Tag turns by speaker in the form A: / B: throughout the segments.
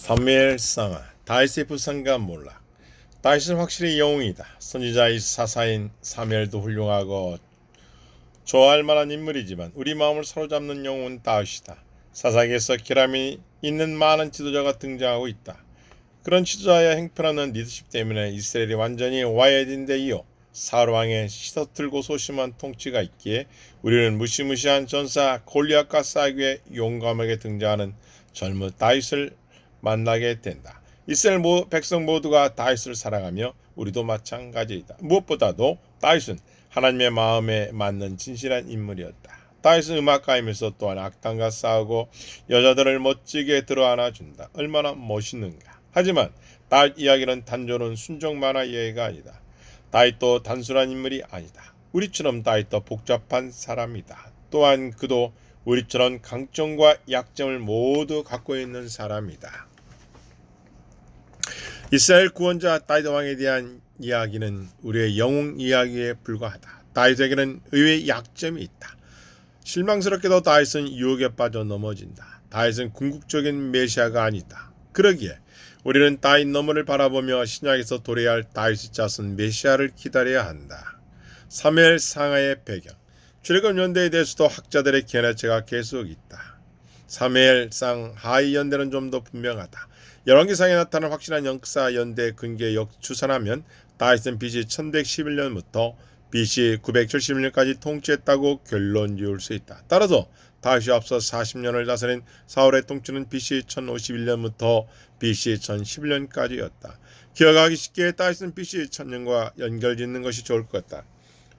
A: 사무엘상하 다윗의 부상과 몰락. 다윗은 확실히 영웅이다. 선지자의 사사인 사무엘도 훌륭하고 좋아할 만한 인물이지만 우리 마음을 사로잡는 영웅은 다윗이다. 사사기에서 기람이 있는 많은 지도자가 등장하고 있다. 그런 지도자의 행편하는 리더십 때문에 이스라엘이 완전히 와해진 데 이어 사울 왕의 시서틀고 소심한 통치가 있기에 우리는 무시무시한 전사 골리앗과 싸우기 위해 용감하게 등장하는 젊은 다윗을 만나게 된다. 이스라엘 백성 모두가 다윗을 사랑하며 우리도 마찬가지이다. 무엇보다도 다윗은 하나님의 마음에 맞는 진실한 인물이었다. 다윗은 음악가이면서 또한 악당과 싸우고 여자들을 멋지게 들어안아준다. 얼마나 멋있는가. 하지만 다윗 이야기는 단조로운 순종 만화 이야기가 아니다. 다윗도 단순한 인물이 아니다. 우리처럼 다윗도 복잡한 사람이다. 또한 그도 우리처럼 강점과 약점을 모두 갖고 있는 사람이다. 이스라엘 구원자 다윗 왕에 대한 이야기는 우리의 영웅 이야기에 불과하다. 다윗에게는 의외의 약점이 있다. 실망스럽게도 다윗은 유혹에 빠져 넘어진다. 다윗은 궁극적인 메시아가 아니다. 그러기에 우리는 다윗 너머를 바라보며 신약에서 도래해야 할 다윗의 자손 메시아를 기다려야 한다. 사무엘 상하의 배경. 출애굽 연대에 대해서도 학자들의 견해체가 계속 있다. 사무엘 상하의 연대는 좀 더 분명하다. 열왕기상에 나타난 확실한 역사 연대 근거에 추산하면 다윗은 BC 1111년부터 BC 971년까지 통치했다고 결론 지을 수 있다. 따라서 다윗이 앞서 40년을 다스린 사울의 통치는 BC 1051년부터 BC 1011년까지였다. 기억하기 쉽게 다윗은 BC 1000년과 연결짓는 것이 좋을 것 같다.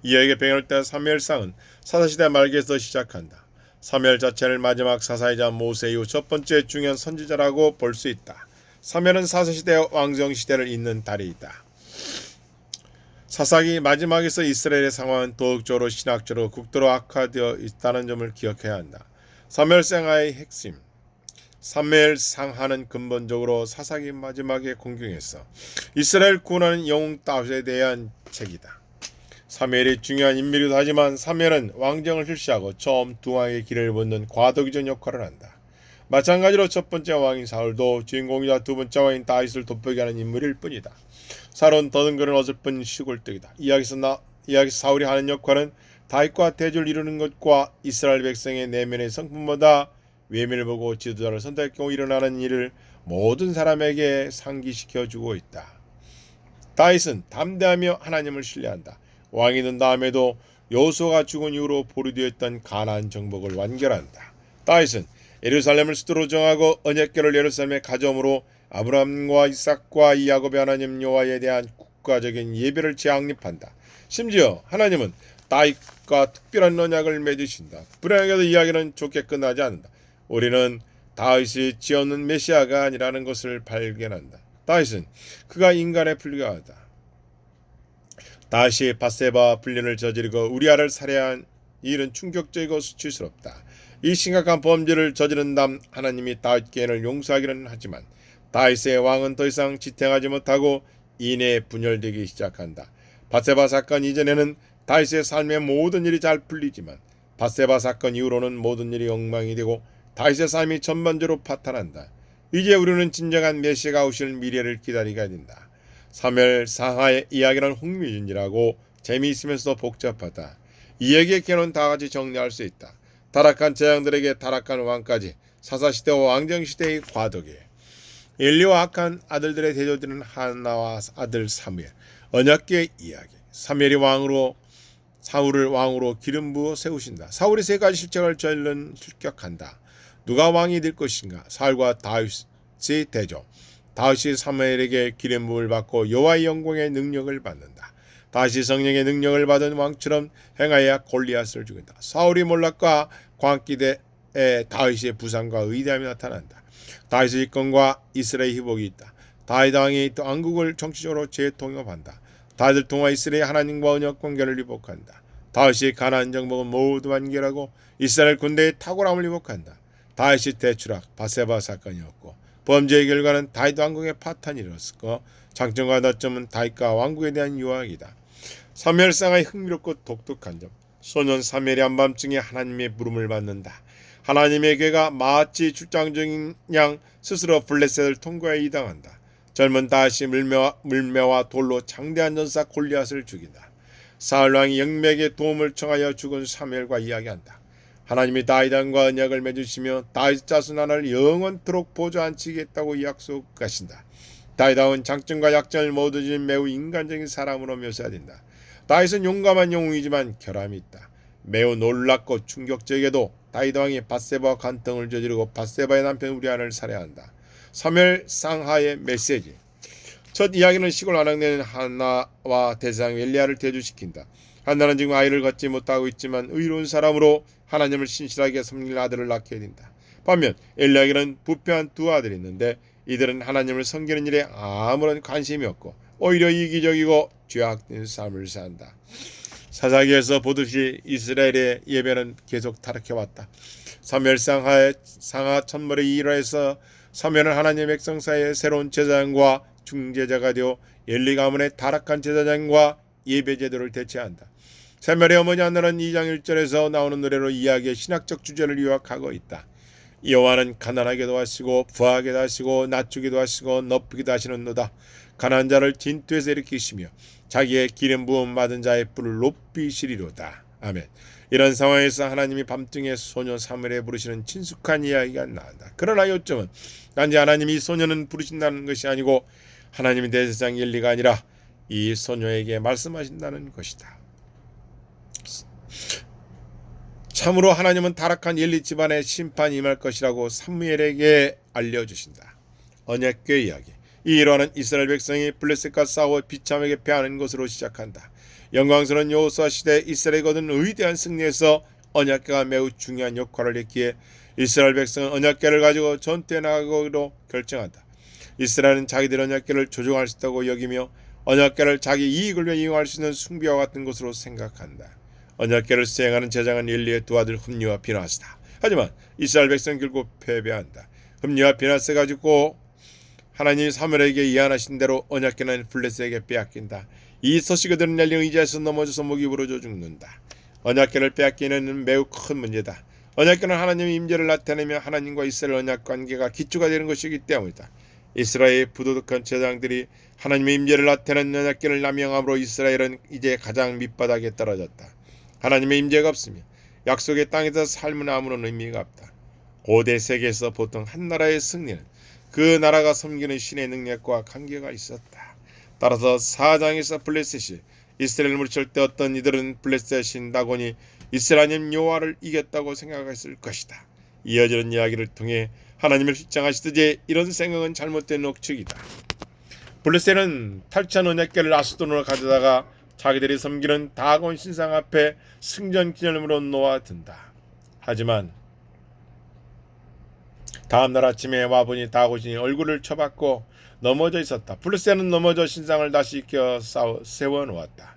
A: 이에게 배경을 뗀 사무엘상은 사사시대 말기에서 시작한다. 사무엘 자체를 마지막 사사이자 모세 이후 첫 번째 중요한 선지자라고 볼 수 있다. 사무엘은 사사시대와 왕정시대를 잇는 다리이다. 사사기 마지막에서 이스라엘의 상황은 도덕적으로 신학적으로 극도로 악화되어 있다는 점을 기억해야 한다. 사무엘상하의 핵심. 사무엘상하는 근본적으로 사사기 마지막에 공경했어. 이스라엘 구원하는 영웅 다윗에 대한 책이다. 사무엘이 중요한 인물이기도 하지만 사무엘은 왕정을 실시하고 처음 두 왕의 길을 묻는 과도기적 역할을 한다. 마찬가지로 첫 번째 왕인 사울도 주인공이자 두 번째 왕인 다윗을 돋보이게 하는 인물일 뿐이다. 사울은 더듬거리는 어설픈 시골뜨기다. 이야기에서 사울이 하는 역할은 다윗과 대조를 이루는 것과 이스라엘 백성의 내면의 성품보다 외면을 보고 지도자를 선택할 경우 일어나는 일을 모든 사람에게 상기시켜주고 있다. 다윗은 담대하며 하나님을 신뢰한다. 왕이 된 다음에도 여호수아가 죽은 이후로 보류되었던 가나안 정복을 완결한다. 다윗은 예루살렘을 수도로 정하고 언약궤를 예루살렘에 가져옴으로 아브라함과 이삭과 야곱의 하나님 여호와에 대한 국가적인 예배를 재확립한다. 심지어 하나님은 다윗과 특별한 언약을 맺으신다. 불행하게도 이야기는 좋게 끝나지 않는다. 우리는 다윗이 지어놓은 메시아가 아니라는 것을 발견한다. 다윗은 그가 인간에 불과하다. 다윗이 밧세바 불륜을 저지르고 우리아를 살해한 일은 충격적이고 수치스럽다. 이 심각한 범죄를 저지른 다음 하나님이 다윗 개인을 용서하기는 하지만 다윗의 왕은 더 이상 지탱하지 못하고 인해 분열되기 시작한다. 밧세바 사건 이전에는 다윗의 삶의 모든 일이 잘 풀리지만 밧세바 사건 이후로는 모든 일이 엉망이 되고 다윗의 삶이 전반적으로 파탄한다. 이제 우리는 진정한 메시아가 오실 미래를 기다리게 된다. 사무엘 상하의 이야기는 흥미진진하고 재미있으면서도 복잡하다. 이야기의 개는 다 같이 정리할 수 있다. 타락한 재앙들에게 타락한 왕까지 사사시대와 왕정시대의 과도기, 인류와 악한 아들들의 대조되는 하나와 아들 사무엘, 언약궤의 이야기. 사무엘이 사울을 왕으로 기름 부어 세우신다. 사울이 세 가지 실책을 저질른 출격한다. 누가 왕이 될 것인가? 사울과 다윗의 대조. 다윗이 사무엘에게 기름 부음을 받고 여호와의 영광의 능력을 받는다. 다윗이 성령의 능력을 받은 왕처럼 행하여 골리앗을 죽인다. 사울이 몰락과 광기대에 다윗의 부상과 위대함이 나타난다. 다윗의 집권과 이스라엘 회복이 있다. 다윗 왕이 왕국을 정치적으로 재통합한다. 다윗을 통해 이스라엘 하나님과 언약 관계를 회복한다. 다윗이 가나안 정복은 모두 완결하고 이스라엘 군대의 탁월함을 회복한다. 다윗이 대추락 밧세바 사건이었고 범죄의 결과는 다윗 왕국의 파탄이 일었고 장점과 단점은 다윗과 왕국에 대한 유학이다. 사무엘상의 흥미롭고 독특한 점. 소년 사무엘이 한밤중에 하나님의 부름을 받는다. 하나님의 괴가 마치 출장 중인 양 스스로 블레셋을 통과해 이당한다. 젊은 다시 물매와 돌로 장대한 전사 골리앗을 죽인다. 사울 왕이 영맥의 도움을 청하여 죽은 사무엘과 이야기한다. 하나님이 다윗과 언약을 맺으시며 다윗 자손 하나를 영원토록 보좌 앉히겠다고 약속하신다. 다윗은 장점과 약점을 모두 지닌 매우 인간적인 사람으로 묘사된다. 다윗은 용감한 영웅이지만 결함이 있다. 매우 놀랍고 충격적이게도 다윗 왕이 밧세바와 간통을 저지르고 밧세바의 남편 우리아를 살해한다. 사무엘 상하의 메시지. 첫 이야기는 시골 아낙네는 한나와 대상 엘리야를 대조시킨다. 한나는 지금 아이를 갖지 못하고 있지만 의로운 사람으로 하나님을 신실하게 섬길 아들을 낳게 된다. 반면 엘리야에게는 부패한 두 아들이 있는데 이들은 하나님을 섬기는 일에 아무런 관심이 없고 오히려 이기적이고 죄악된 삶을 산다. 사사기에서 보듯이 이스라엘의 예배는 계속 타락해왔다. 사무엘 상하 천벌의 1화에서 사무엘은 하나님의 백성 사이에 새로운 제사장과 중재자가 되어 엘리 가문의 타락한 제사장과 예배 제도를 대체한다. 사무엘의 어머니 한나는 2장 1절에서 나오는 노래로 이야기의 신학적 주제를 요약하고 있다. 여호와는 가난하게도 하시고 부하게도 하시고 낮추기도 하시고 높이기도 하시는도다. 가난한 자를 진토에서 일으키시며 자기의 기름 부음 받은 자의 뿔을 높이시리로다. 아멘. 이런 상황에서 하나님이 밤중에 소녀 사무엘에 부르시는 친숙한 이야기가 나온다. 그러나 요점은 단지 하나님이 소녀는 부르신다는 것이 아니고 하나님이 대제사장 엘리가 아니라 이 소녀에게 말씀하신다는 것이다. 참으로 하나님은 타락한 엘리 집안에 심판이 임할 것이라고 사무엘에게 알려주신다. 언약궤 이야기. 이 일화는 이스라엘 백성이 블레셋과 싸워 비참하게 패하는 것으로 시작한다. 영광스러운 여호수아 시대 이스라엘이 거둔 위대한 승리에서 언약궤가 매우 중요한 역할을 했기에 이스라엘 백성은 언약궤를 가지고 전투에 나가기로 결정한다. 이스라엘은 자기들 언약궤를 조종할 수 있다고 여기며 언약궤를 자기 이익을 위해 이용할 수 있는 숭배와 같은 것으로 생각한다. 언약궤를 수행하는 제장은 엘리의 두 아들 흠니와 비나스다. 하지만 이스라엘 백성 결국 패배한다. 흠니와 비나스가 죽고 하나님이 사무엘에게 예언하신 대로 언약궤는 블레셋에게 빼앗긴다. 이 소식을 들은 엘리는 의자에서 넘어져서 목이 부러져 죽는다. 언약궤를 빼앗기는 매우 큰 문제다. 언약궤는 하나님의 임재를 나타내며 하나님과 이스라엘 언약 관계가 기초가 되는 것이기 때문이다. 이스라엘의 부도덕한 제장들이 하나님의 임재를 나타내는 언약궤를 남용함으로 이스라엘은 이제 가장 밑바닥에 떨어졌다. 하나님의 임재가 없으며 약속의 땅에서 삶은 아무런 의미가 없다. 고대 세계에서 보통 한 나라의 승리는 그 나라가 섬기는 신의 능력과 관계가 있었다. 따라서 4장에서 블레셋이 이스라엘을 물리칠 때 어떤 이들은 블레셋 신 다곤이 이스라엘 하나님 여호와를 이겼다고 생각했을 것이다. 이어지는 이야기를 통해 하나님을 주장하시듯이 이런 생각은 잘못된 억측이다. 블레셋은 탈취한 언약궤를 아스돈으로 가져다가 자기들이 섬기는 다곤 신상 앞에 승전 기념으로 놓아둔다. 하지만 다음날 아침에 와보니 다곤이 얼굴을 쳐박고 넘어져 있었다. 블레셋은 넘어져 신상을 다시 일으켜 세워놓았다.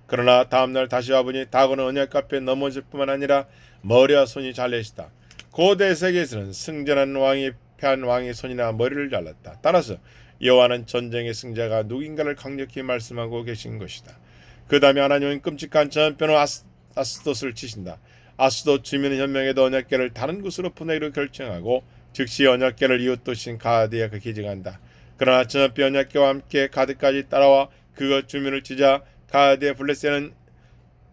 A: 그러나 다음날 다시 와보니 다곤은 언약궤 앞에 넘어질 뿐만 아니라 머리와 손이 잘려있다. 고대 세계에서는 승전한 왕이 패한 왕의 손이나 머리를 잘랐다. 따라서 여호와는 전쟁의 승자가 누군가를 강력히 말씀하고 계신 것이다. 그 다음에 하나님은 끔찍한 전편으로 아스돗을 치신다. 아스돗 주민은 현명에도 언약궤를 다른 곳으로 보내기로 결정하고 즉시 언약궤를 이웃도신 가드에 기증한다. 그러나 전편의 언약궤와 함께 가드까지 따라와 그것 주민을 치자 가드의 블레셋은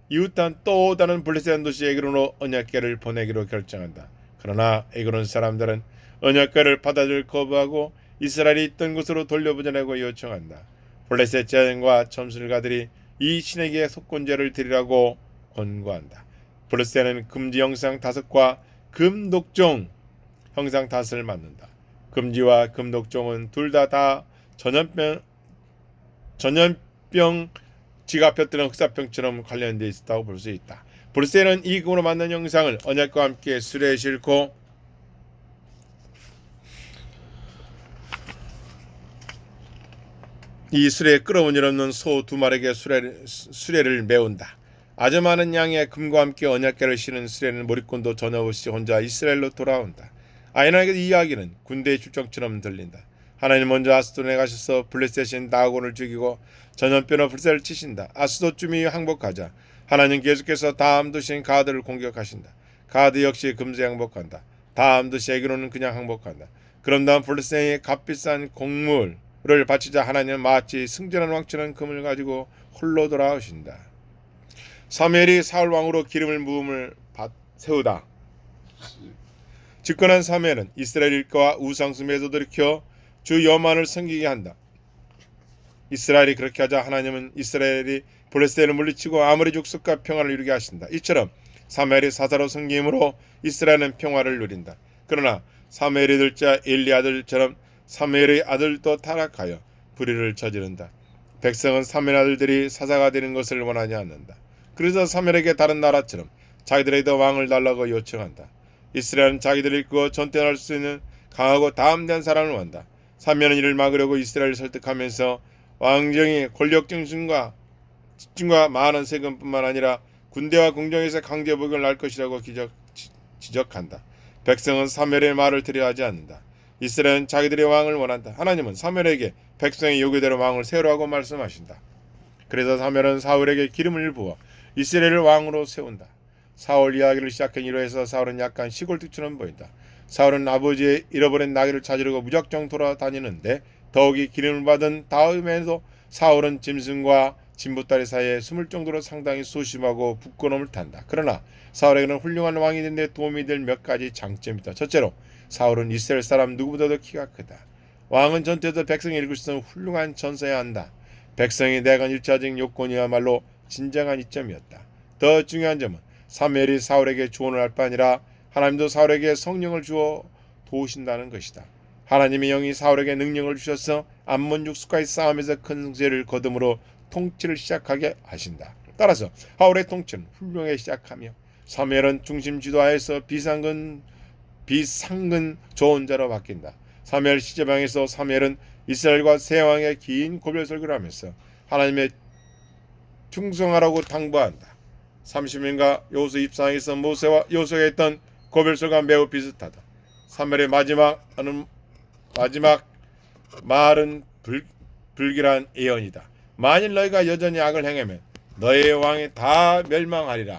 A: 이웃한 또 다른 블레셋 도시 에그론으로 언약궤를 보내기로 결정한다. 그러나 에그론 사람들은 언약궤를 받아줄 거부하고 이스라엘이 있던 곳으로 돌려보내고 요청한다. 블레셋 제사장과 점술가들이 이 신에게 속건제를 드리라고 권고한다. 블레셋은 금지 형상 5과 금독종 형상 5을 만든다. 금지와 금독종은 둘 다 전염병 지가 펴뜨는 흑사병처럼 관련되어 있었다고 볼 수 있다. 블레셋은 이 금으로 만든 형상을 언약과 함께 수레에 싣고 이 수레에 끌어온 일 없는 소 2마리에게 수레를 메운다. 아주 많은 양의 금과 함께 언약궤를 실은 수레는 머리권도 전혀 없이 혼자 이스라엘로 돌아온다. 아이나에게 이 이야기는 군대의 출정처럼 들린다. 하나님 먼저 아스돗에 가셔서 블레셋인 다곤을 죽이고 전염병으로 블레셋을 치신다. 아스돗 주민이 항복하자 하나님 계속해서 다음 도시인 가드를 공격하신다. 가드 역시 금세 항복한다. 다음도 세기로는 그냥 항복한다. 그런 다음 블레셋이 값비싼 곡물을 바치자 하나님은 마치 승전한 왕처럼 금을 가지고 홀로 돌아오신다. 사무엘이 사울 왕으로 기름을 부음을 세우다. 집권한 사무엘은 이스라엘 일가와 우상숭배에서 돌이켜 주 여호와를 섬기게 한다. 이스라엘이 그렇게 하자 하나님은 이스라엘이 블레셋을 물리치고 아무리 족속과 평화를 이루게 하신다. 이처럼 사무엘이 사사로 섬김으로 이스라엘은 평화를 누린다. 그러나 사무엘의 둘째 엘리 아들처럼 사무엘의 아들도 타락하여 불의를 저지른다. 백성은 사무엘 아들들이 사사가 되는 것을 원하지 않는다. 그래서 사무엘에게 다른 나라처럼 자기들에게도 왕을 달라고 요청한다. 이스라엘은 자기들을 이끌고 전쟁할 수 있는 강하고 담대한 사람을 원한다. 사무엘은 이를 막으려고 이스라엘을 설득하면서 왕정이 권력 중심과 집중과 많은 세금뿐만 아니라 군대와 궁정에서 강제 복용을 할 것이라고 지적한다. 백성은 사무엘의 말을 들여하지 않는다. 이스라엘은 자기들의 왕을 원한다. 하나님은 사무엘에게 백성의 요구대로 왕을 세우라고 말씀하신다. 그래서 사무엘은 사울에게 기름을 부어 이스라엘을 왕으로 세운다. 사울 이야기를 시작한 이로해서 사울은 약간 시골특처럼 보인다. 사울은 아버지의 잃어버린 나귀를 찾으려고 무작정 돌아다니는데 더욱이 기름을 받은 다음에도 사울은 짐승과 진보다리 사이에 숨을 정도로 상당히 소심하고 부끄러움을 탄다. 그러나 사울에게는 훌륭한 왕이 되는 데 도움이 될 몇 가지 장점이 있다. 첫째로 사울은 이스라엘 사람 누구보다도 키가 크다. 왕은 전투에서 백성이 이길 수 있는 훌륭한 전사여야 한다. 백성이 내건 일차적 요건이야말로 진정한 이점이었다. 더 중요한 점은 사무엘이 사울에게 조언을 할 바 아니라 하나님도 사울에게 성령을 주어 도우신다는 것이다. 하나님의 영이 사울에게 능력을 주셔서 암몬 육수과의 싸움에서 큰 승리를 거둠으로 통치를 시작하게 하신다. 따라서 사울의 통치는 훌륭하게 시작하며 사무엘은 중심 지도하에서 비상근 좋은 자로 바뀐다. 사무엘 시제방에서 사무엘은 이스라엘과 새 왕의 긴 고별 설교를 하면서 하나님의 충성하라고 당부한다. 30인가 여호수 24장에서 모세와 여호수가 했던 고별 설교가 매우 비슷하다. 사무엘의 마지막 말은 불길한 예언이다. 만일 너희가 여전히 악을 행하면 너희의 왕이 다 멸망하리라.